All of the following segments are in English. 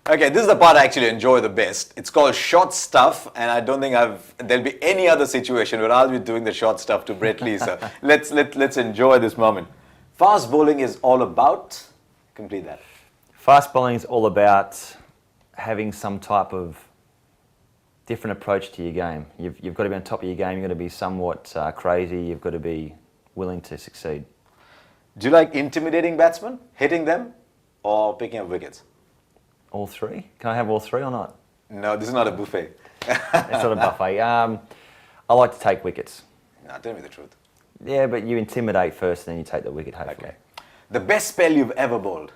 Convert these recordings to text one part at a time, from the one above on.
Okay, this is the part I actually enjoy the best. It's called short stuff, and I don't think there'll be any other situation where I'll be doing the short stuff to Brett Lee. So let's enjoy this moment. Fast bowling is all about. Complete that. Fast bowling is all about having some type of different approach to your game. You've got to be on top of your game. You've got to be somewhat crazy. You've got to be willing to succeed. Do you like intimidating batsmen, hitting them, or picking up wickets? All three? Can I have all three or not? No, this is not a buffet. It's not a buffet. I like to take wickets. No, tell me the truth. Yeah, but you intimidate first and then you take the wicket, hopefully. Okay. The best spell you've ever bowled?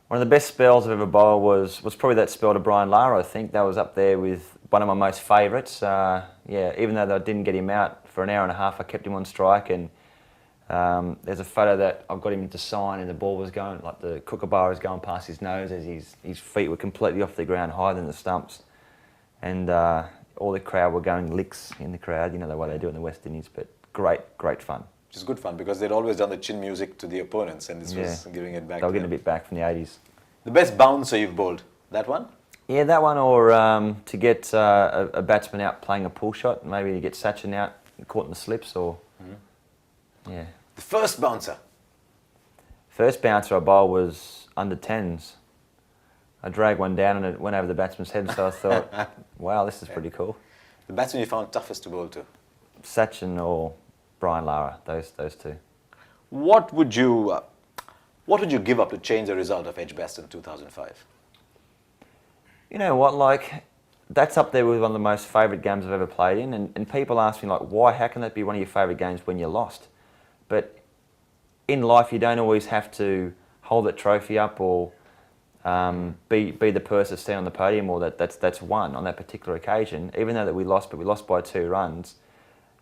One of the best spells I've ever bowled was probably that spell to Brian Lara. I think that was up there with one of my most favourites. Yeah, even though I didn't get him out for an hour and a half, I kept him on strike, and there's a photo that I've got him to sign, and the ball was going, like the kookaburra was going past his nose as his feet were completely off the ground, higher than the stumps. And all the crowd were going licks in the crowd, you know the way they do in the West Indies, but great fun. Which is good fun because they'd always done the chin music to the opponents, and this was giving it back. They were getting a bit back from the 80s. The best bouncer you've bowled? That one? Yeah, that one, or to get a batsman out playing a pull shot, maybe to get Sachin out caught in the slips, or yeah. The first bouncer? First bouncer I bowled was under 10s. I dragged one down and it went over the batsman's head, so I thought, wow, this is pretty cool. The batsman you found toughest to bowl to? Sachin or Brian Lara, those two. What would you give up to change the result of Edgbaston 2005? You know what, like, that's up there with one of the most favourite games I've ever played in, and people ask me, like, why, how can that be one of your favourite games when you're lost? But in life, you don't always have to hold that trophy up or be the person standing on the podium, or that's won on that particular occasion. Even though that we lost, but we lost by 2 runs,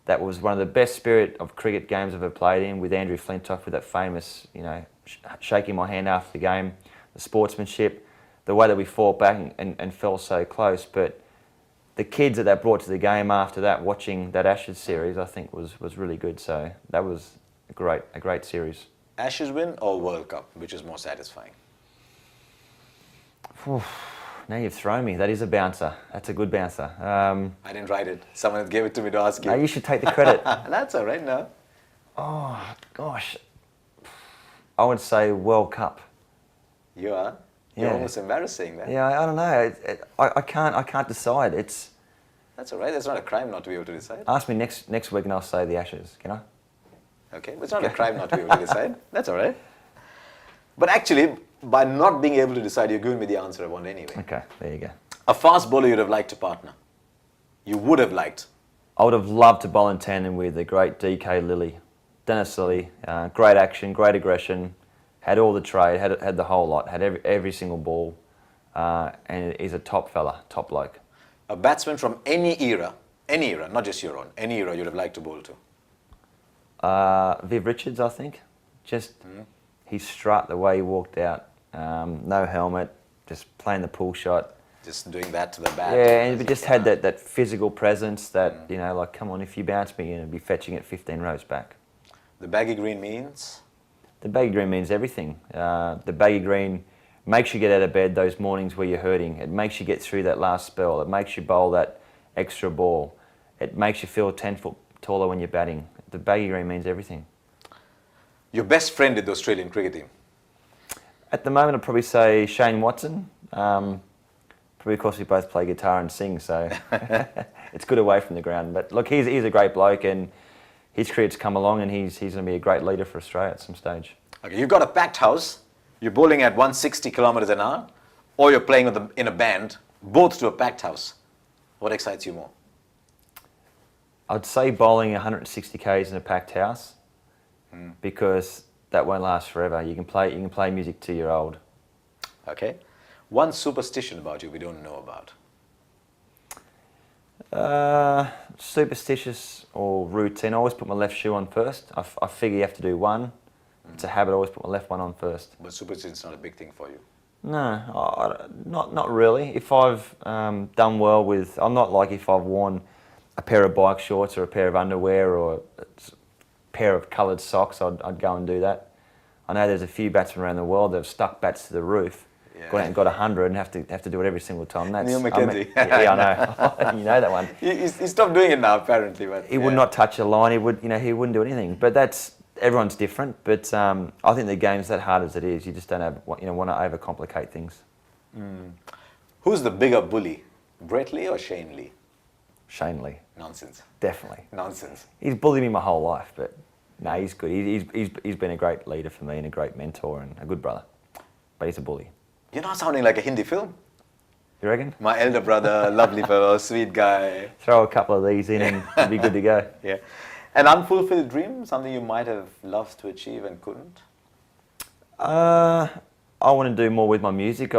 that was one of the best spirit of cricket games I've ever played in, with Andrew Flintoff, with that famous, you know, shaking my hand after the game, the sportsmanship, the way that we fought back and fell so close. But the kids that brought to the game after that, watching that Ashes series, I think was really good. So that was a great series. Ashes win or World Cup, which is more satisfying? Now you've thrown me. That is a bouncer. That's a good bouncer. I didn't write it. Someone gave it to me to ask you. No, you should take the credit. That's all right, no. Oh, gosh. I would say World Cup. You are? You're almost embarrassing that. Yeah, I don't know. I can't decide. That's all right. It's not a crime not to be able to decide. Ask me next week and I'll say the Ashes, can I? Okay, but it's not a crime not to be able to decide. That's all right. But actually, by not being able to decide, you're giving me the answer I want anyway. Okay, there you go. A fast bowler you'd have liked to partner? You would have liked? I would have loved to bowl in tandem with the great DK Lilly. Dennis Lilly, great action, great aggression, had all the trade, had the whole lot, had every single ball, and he's a top fella, top bloke. A batsman from any era, not just your own, any era you'd have liked to bowl to? Viv Richards, I think. Just his strut, the way he walked out, no helmet, just playing the pull shot. Just doing that to the bat. Yeah, and he just had that physical presence that, you know, like, come on, if you bounce me, you're going to be fetching it 15 rows back. The baggy green means? The baggy green means everything. The baggy green makes you get out of bed those mornings where you're hurting. It makes you get through that last spell. It makes you bowl that extra ball. It makes you feel 10 foot taller when you're batting. The baggy green means everything. Your best friend in the Australian cricket team? At the moment, I'd probably say Shane Watson. Probably because we both play guitar and sing, so it's good away from the ground. But look, he's a great bloke, and his career's come along, and he's going to be a great leader for Australia at some stage. Okay, you've got a packed house, you're bowling at 160 kilometres an hour, or you're playing in a band, both to a packed house. What excites you more? I'd say bowling 160 k's in a packed house, because that won't last forever. You can play music till you're old. Okay. One superstition about you we don't know about? Superstitious or routine. I always put my left shoe on first. I figure you have to do one. It's a habit. I always put my left one on first. But superstition's not a big thing for you? No, not really. If I've done well with... I'm not like if I've worn a pair of bike shorts or a pair of underwear or a pair of coloured socks, I'd go and do that. I know there's a few batsmen around the world that have stuck bats to the roof gone out and got 100 and have to do it every single time. That's Neil McKenzie. yeah, I know. You know that one. He stopped doing it now, apparently. But He would not touch a line. He would, he wouldn't do anything. But everyone's different. But I think the game's that hard as it is. You just don't have, want to overcomplicate things. Who's the bigger bully, Brett Lee or Shane Lee? Shane Lee, Nonsense. definitely. Nonsense. He's bullied me my whole life, but no, he's good. He's been a great leader for me and a great mentor and a good brother. But he's a bully. You're not sounding like a Hindi film. You reckon? My elder brother, lovely fellow, sweet guy. Throw a couple of these in and it'll be good to go. Yeah. An unfulfilled dream, something you might have loved to achieve and couldn't? I want to do more with my music.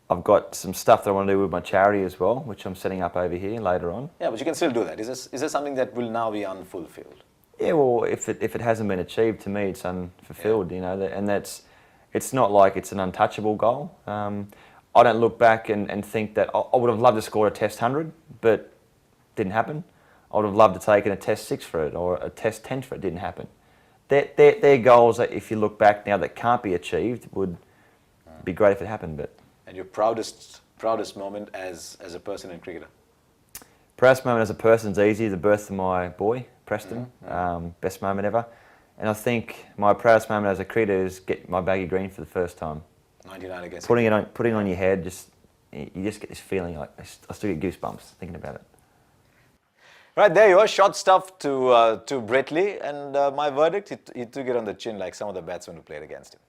I've got some stuff that I want to do with my charity as well, which I'm setting up over here later on. Yeah, but you can still do that. Is this something that will now be unfulfilled? Yeah, well, if it hasn't been achieved, to me, it's unfulfilled. And it's not like it's an untouchable goal. I don't look back and think that I would have loved to score a Test 100, but didn't happen. I would have loved to take a Test 6 for it or a Test 10 for it. Didn't happen. They're goals that, if you look back now, that can't be achieved. Would be great if it happened, but. And your proudest moment as a person in cricketer? Proudest moment as a person is easy. The birth of my boy, Preston. Best moment ever. And I think my proudest moment as a cricketer is get my baggy green for the first time. 99 against. Putting it on your head, you just get this feeling like I still get goosebumps thinking about it. Right, there you are, short stuff to Brett Lee, and my verdict, he took it on the chin like some of the batsmen who played against him.